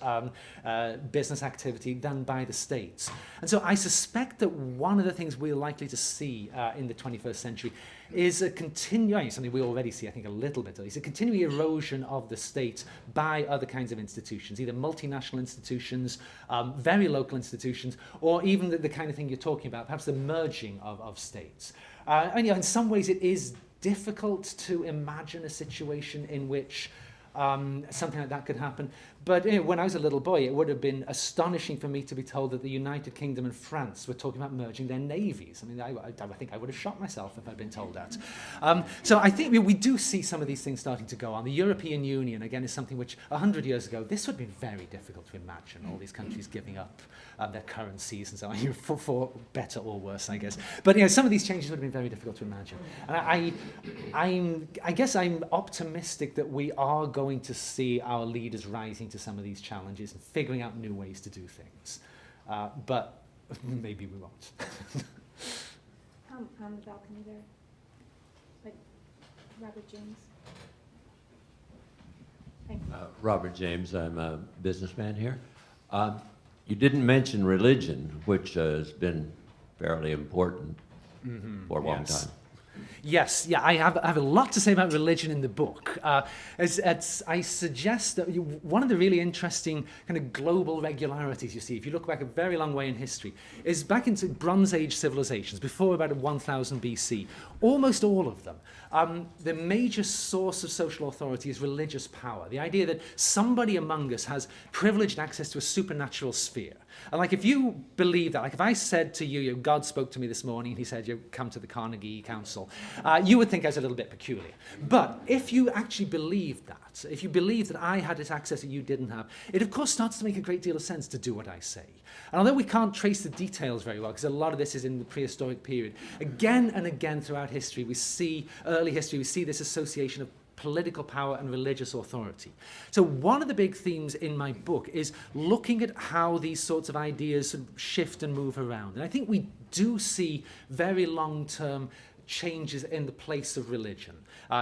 business activity, than by the state. states. And so I suspect that one of the things we're likely to see in the 21st century is a continuing, something we already see, I think, a little bit, at least, a continuing erosion of the state by other kinds of institutions, either multinational institutions, very local institutions, or even the kind of thing you're talking about, perhaps the merging of states. And in some ways it is difficult to imagine a situation in which something like that could happen. But when I was a little boy, it would have been astonishing for me to be told that the United Kingdom and France were talking about merging their navies. I mean, I think I would have shot myself if I'd been told that. So I think we do see some of these things starting to go on. The European Union, again, is something which 100 years ago, this would have been very difficult to imagine, all these countries giving up their currencies and so on, for better or worse, I guess. But some of these changes would have been very difficult to imagine. And I guess I'm optimistic that we are going to see our leaders rising to some of these challenges and figuring out new ways to do things. But maybe we won't. On the balcony there, like Robert James. Thanks. Robert James, I'm a businessman here. You didn't mention religion, which has been fairly important for a long time. Yes, yeah, I have a lot to say about religion in the book. I suggest that one of the really interesting kind of global regularities you see, if you look back a very long way in history, is back into Bronze Age civilizations, before about 1000 BC. Almost all of them, the major source of social authority is religious power. The idea that somebody among us has privileged access to a supernatural sphere. And like, if you believe that, like if I said to you, God spoke to me this morning and he said, you come to the Carnegie Council, you would think I was a little bit peculiar. But if you actually believed that, if you believed that I had this access that you didn't have, it of course starts to make a great deal of sense to do what I say. And although we can't trace the details very well, because a lot of this is in the prehistoric period, again and again throughout history, early history, we see this association of political power and religious authority. So one of the big themes in my book is looking at how these sorts of ideas sort of shift and move around. And I think we do see very long-term changes in the place of religion,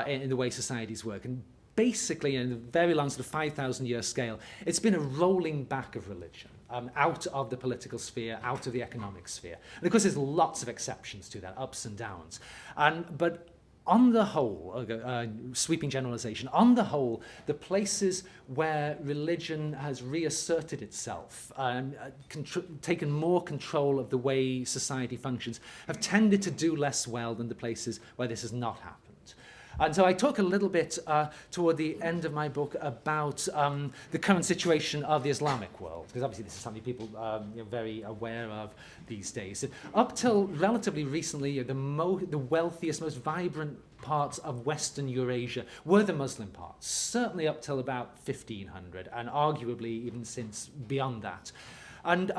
in the way societies work. And basically, in a very long sort of 5,000-year scale, it's been a rolling back of religion. Out of the political sphere, out of the economic sphere. And of course, there's lots of exceptions to that, ups and downs. But on the whole, sweeping generalization, on the whole, the places where religion has reasserted itself, taken more control of the way society functions, have tended to do less well than the places where this has not happened. And so I talk a little bit toward the end of my book about the current situation of the Islamic world, because obviously this is something people are very aware of these days. Up till relatively recently, the wealthiest, most vibrant parts of Western Eurasia were the Muslim parts, certainly up till about 1500, and arguably even since beyond that. And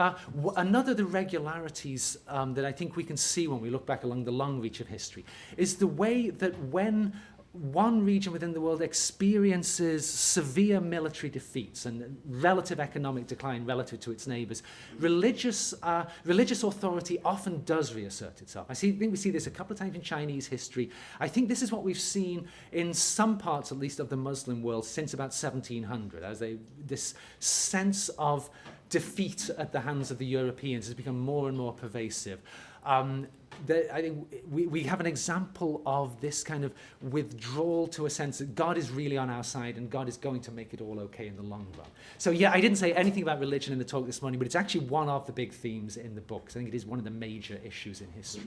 another of the regularities that I think we can see when we look back along the long reach of history is the way that when one region within the world experiences severe military defeats and relative economic decline relative to its neighbors, religious authority often does reassert itself. I think we see this a couple of times in Chinese history. I think this is what we've seen in some parts, at least, of the Muslim world since about 1700, as this sense of defeat at the hands of the Europeans has become more and more pervasive. I think we have an example of this kind of withdrawal to a sense that God is really on our side and God is going to make it all okay in the long run. So yeah, I didn't say anything about religion in the talk this morning, but it's actually one of the big themes in the book. I think it is one of the major issues in history.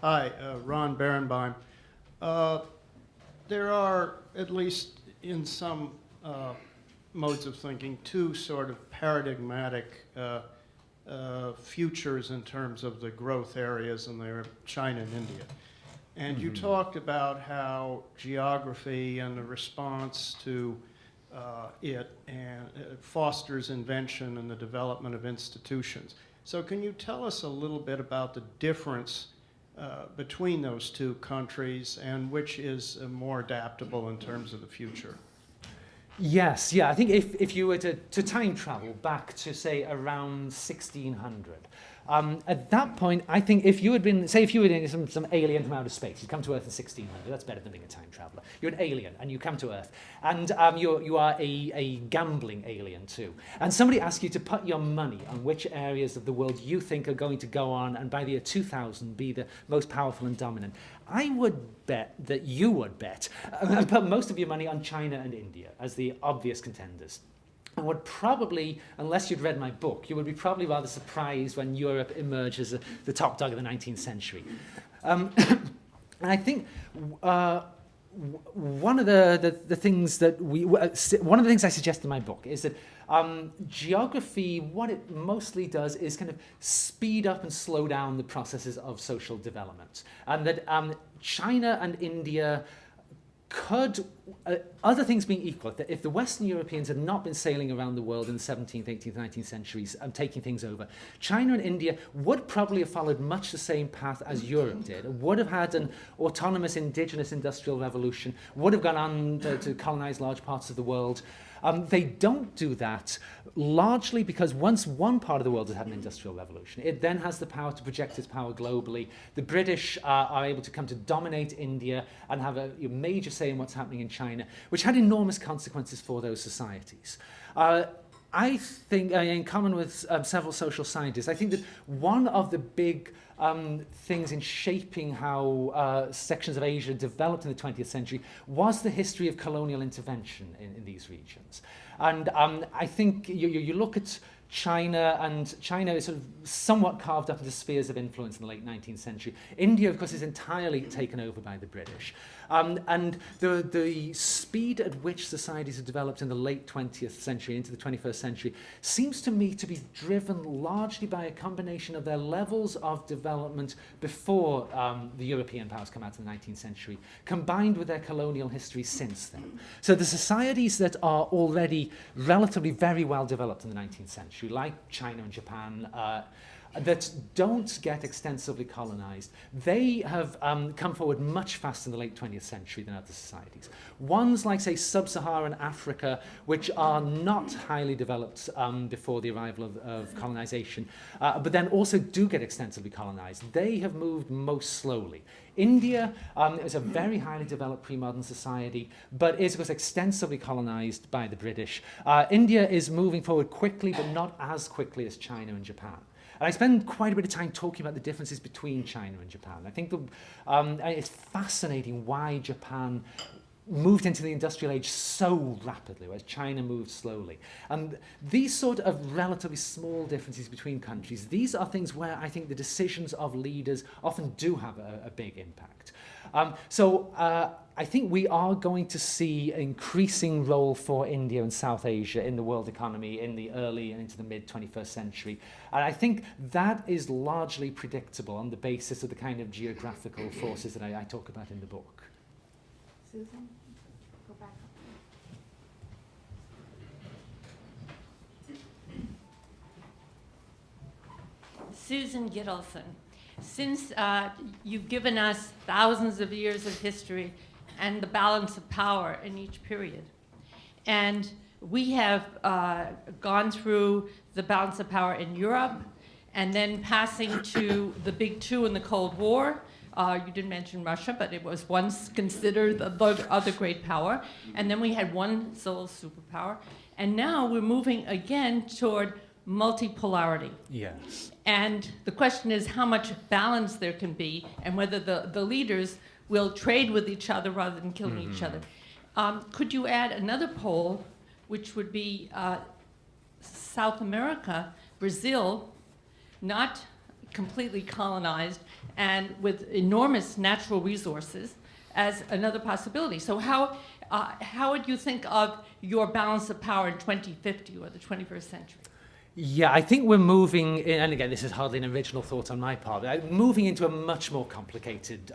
Hi, Ron Barenboim. There are, at least in some modes of thinking, two sort of paradigmatic futures in terms of the growth areas, and they're China and India. And you talked about how geography and the response to it and fosters invention and the development of institutions. So can you tell us a little bit about the difference between those two countries and which is more adaptable in terms of the future? Yes, yeah. I think if you were to time travel back to, say, around 1600, At that point, I think if you had been, say if you were in some alien from outer space, you come to Earth in 1600, that's better than being a time traveler. You're an alien and you come to Earth, and you are a gambling alien too. And somebody asks you to put your money on which areas of the world you think are going to go on and by the year 2000 be the most powerful and dominant. I would bet that you would bet and put most of your money on China and India as the obvious contenders. And would probably, unless you'd read my book, you would be probably rather surprised when Europe emerged as the top dog of the 19th century. And I think one of the things that one of the things I suggest in my book is that geography, what it mostly does is kind of speed up and slow down the processes of social development, and that China and India could, other things being equal, that if the Western Europeans had not been sailing around the world in the 17th, 18th, 19th centuries and taking things over, China and India would probably have followed much the same path as Europe did, would have had an autonomous indigenous industrial revolution, would have gone on to colonize large parts of the world. They don't do that largely because once one part of the world has had an industrial revolution, it then has the power to project its power globally. The British are able to come to dominate India and have a major say in what's happening in China, which had enormous consequences for those societies. I think, in common with several social scientists, I think that one of the big things in shaping how sections of Asia developed in the 20th century was the history of colonial intervention in these regions. And I think you look at China, and China is sort of somewhat carved up into spheres of influence in the late 19th century. India, of course, is entirely taken over by the British. And the speed at which societies have developed in the late 20th century into the 21st century seems to me to be driven largely by a combination of their levels of development before the European powers come out in the 19th century, combined with their colonial history since then. So the societies that are already relatively very well developed in the 19th century, like China and Japan, that don't get extensively colonized, they have come forward much faster in the late 20th century than other societies. Ones like, say, sub-Saharan Africa, which are not highly developed before the arrival of colonization, but then also do get extensively colonized, they have moved most slowly. India is a very highly developed pre-modern society, but is, of course, extensively colonized by the British. India is moving forward quickly, but not as quickly as China and Japan. And I spend quite a bit of time talking about the differences between China and Japan. I think it's fascinating why Japan moved into the industrial age so rapidly, whereas China moved slowly. And these sort of relatively small differences between countries, these are things where I think the decisions of leaders often do have a big impact. I think we are going to see an increasing role for India and South Asia in the world economy in the early and into the mid-21st century. And I think that is largely predictable on the basis of the kind of geographical forces that I talk about in the book. Susan, go back up. Susan Gittleson, since you've given us thousands of years of history and the balance of power in each period, and we have gone through the balance of power in Europe, and then passing to the big two in the Cold War. You didn't mention Russia, but it was once considered the other great power. And then we had one sole superpower. And now we're moving again toward multipolarity. Yes. And the question is how much balance there can be and whether the leaders will trade with each other rather than killing each other. Could you add another pole, which would be South America, Brazil, not completely colonized and with enormous natural resources as another possibility? So how would you think of your balance of power in 2050 or the 21st century? Yeah, I think we're moving, and again, this is hardly an original thought on my part, but moving into a much more complicated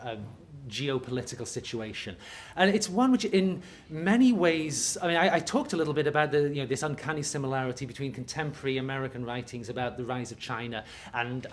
geopolitical situation. And it's one which in many ways, I mean, I talked a little bit about this uncanny similarity between contemporary American writings about the rise of China and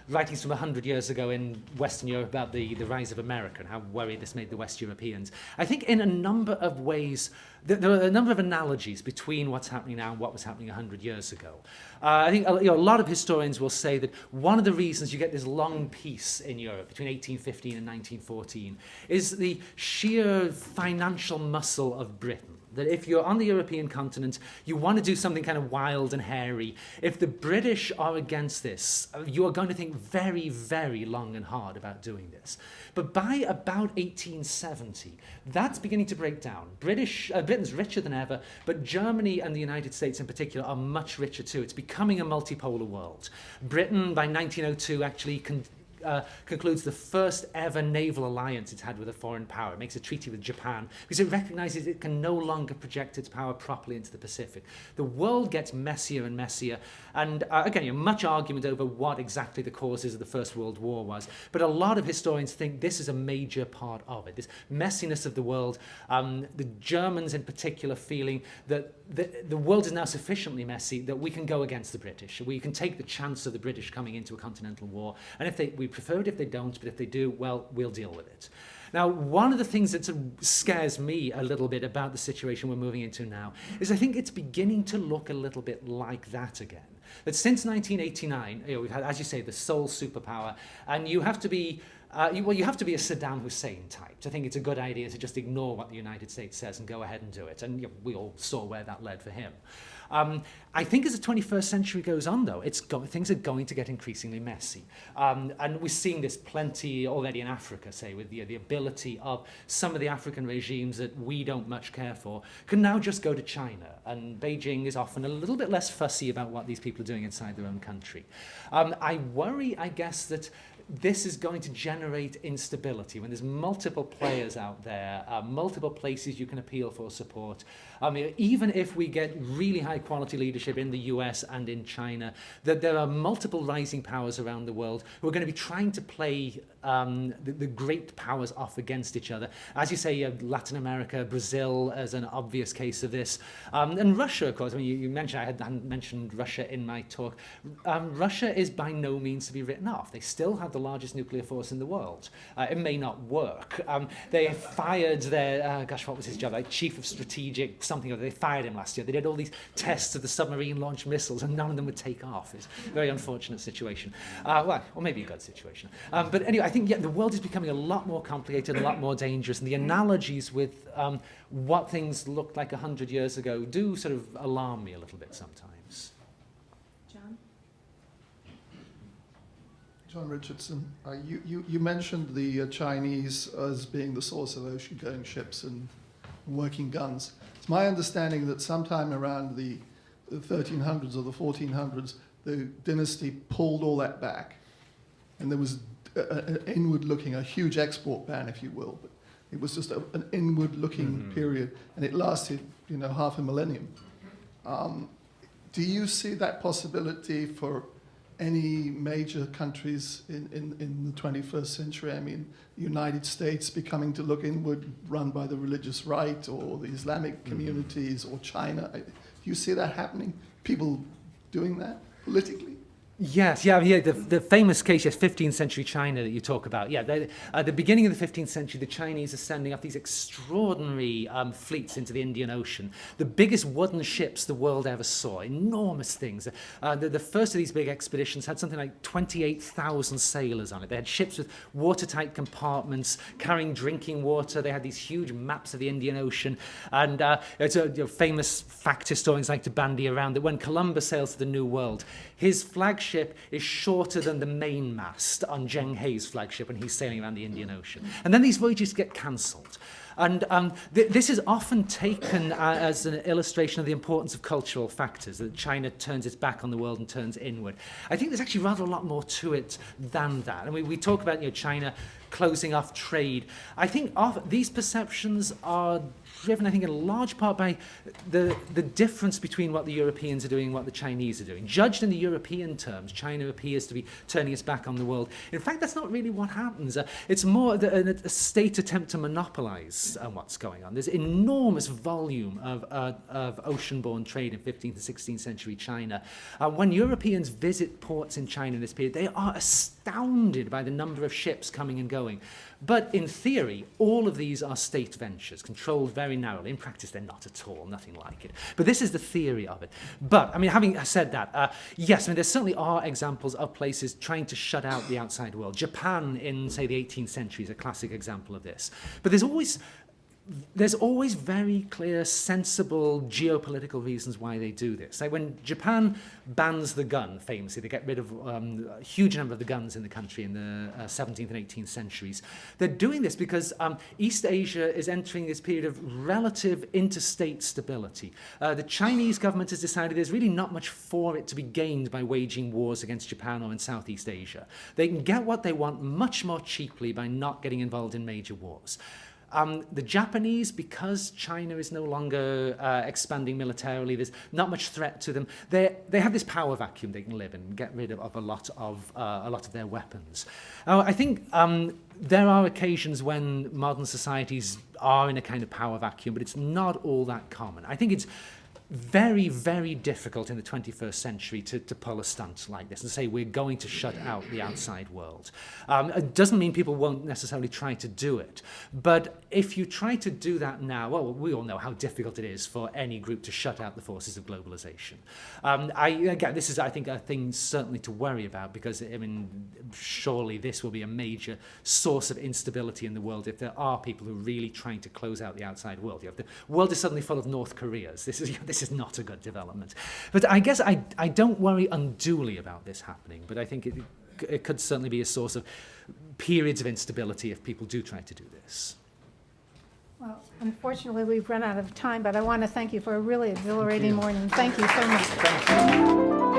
writings from 100 years ago in Western Europe about the rise of America and how worried this made the West Europeans. I think in a number of ways, there are a number of analogies between what's happening now and what was happening 100 years ago. I think a lot of historians will say that one of the reasons you get this long peace in Europe between 1815 and 1914 is the sheer financial muscle of Britain. That if you're on the European continent, you want to do something kind of wild and hairy. If the British are against this, you are going to think very, very long and hard about doing this. But by about 1870, that's beginning to break down. Britain's richer than ever, but Germany and the United States in particular are much richer too. It's becoming a multipolar world. Britain, by 1902, actually concludes the first ever naval alliance it's had with a foreign power. It makes a treaty with Japan because it recognizes it can no longer project its power properly into the Pacific. The world gets messier and messier, and again, much argument over what exactly the causes of the First World War was, but a lot of historians think this is a major part of it, this messiness of the world, the Germans in particular feeling that the world is now sufficiently messy that we can go against the British. We can take the chance of the British coming into a continental war, and we prefer it if they don't, but if they do, well, we'll deal with it. Now, one of the things that sort of scares me a little bit about the situation we're moving into now is I think it's beginning to look a little bit like that again. That since 1989, we've had, as you say, the sole superpower, and you have to be you have to be a Saddam Hussein type to think it's a good idea to just ignore what the United States says and go ahead and do it. And we all saw where that led for him. I think as the 21st century goes on, though, things are going to get increasingly messy. And we're seeing this plenty already in Africa, say, with the ability of some of the African regimes that we don't much care for can now just go to China. And Beijing is often a little bit less fussy about what these people are doing inside their own country. I worry, I guess, that this is going to generate instability when there's multiple players out there, multiple places you can appeal for support. Even if we get really high quality leadership in the US and in China, that there are multiple rising powers around the world who are going to be trying to play the great powers off against each other. As you say, Latin America, Brazil as an obvious case of this. And Russia, of course, you mentioned, I hadn't mentioned Russia in my talk. Russia is by no means to be written off. They still have the largest nuclear force in the world. It may not work. They fired their, what was his job? Like chief of strategic something or other. They fired him last year. They did all these tests of the submarine-launched missiles, and none of them would take off. It's a very unfortunate situation. Or maybe a good situation. But anyway, I think the world is becoming a lot more complicated, a lot more dangerous, and the analogies with what things looked like 100 years ago do sort of alarm me a little bit sometimes. John? John Richardson, you mentioned the Chinese as being the source of ocean-going ships and working guns. It's my understanding that sometime around the 1300s or the 1400s, the dynasty pulled all that back. And there was an inward-looking, a huge export ban, if you will. But it was just an inward-looking period, and it lasted, half a millennium. Do you see that possibility for any major countries in the 21st century? I mean, the United States becoming to look inward, run by the religious right, or the Islamic communities, or China. Do you see that happening? People doing that politically? Yes, the famous case, 15th century China that you talk about. At the beginning of the 15th century, the Chinese are sending up these extraordinary fleets into the Indian Ocean. The biggest wooden ships the world ever saw, enormous things. The first of these big expeditions had something like 28,000 sailors on it. They had ships with watertight compartments, carrying drinking water. They had these huge maps of the Indian Ocean. And it's a famous fact historians like to bandy around that when Columbus sails to the New World, his flagship is shorter than the mainmast on Zheng He's flagship when he's sailing around the Indian Ocean. And then these voyages get cancelled. And this is often taken as an illustration of the importance of cultural factors, that China turns its back on the world and turns inward. I think there's actually rather a lot more to it than that. And we talk about China closing off trade. I think these perceptions are driven, I think, in large part by the difference between what the Europeans are doing and what the Chinese are doing. Judged in the European terms, China appears to be turning its back on the world. In fact, that's not really what happens. It's more a state attempt to monopolize what's going on. There's enormous volume of ocean-borne trade in 15th and 16th century China. When Europeans visit ports in China in this period, they are astounded by the number of ships coming and going. But in theory, all of these are state ventures, controlled very narrowly. In practice, they're not at all, nothing like it. But this is the theory of it. But, I mean, having said that, yes, I mean, there certainly are examples of places trying to shut out the outside world. Japan in, say, the 18th century is a classic example of this. But there's always very clear, sensible geopolitical reasons why they do this. Like when Japan bans the gun, famously, they get rid of a huge number of the guns in the country in the 17th and 18th centuries. They're doing this because East Asia is entering this period of relative interstate stability. The Chinese government has decided there's really not much for it to be gained by waging wars against Japan or in Southeast Asia. They can get what they want much more cheaply by not getting involved in major wars. The Japanese, because China is no longer expanding militarily, there's not much threat to them. They have this power vacuum they can live in and get rid of a lot of their weapons. I think there are occasions when modern societies are in a kind of power vacuum, but it's not all that common. I think it's very, very difficult in the 21st century to pull a stunt like this and say we're going to shut out the outside world. It doesn't mean people won't necessarily try to do it. But if you try to do that now, well, we all know how difficult it is for any group to shut out the forces of globalization. Again, this is, I think, a thing certainly to worry about because, I mean, surely this will be a major source of instability in the world if there are people who are really trying to close out the outside world. The world is suddenly full of North Koreas. This is not a good development. But I guess I don't worry unduly about this happening, but I think it could certainly be a source of periods of instability if people do try to do this. Well, unfortunately, we've run out of time, but I want to thank you for a really exhilarating morning. Thank you so much. Thank you.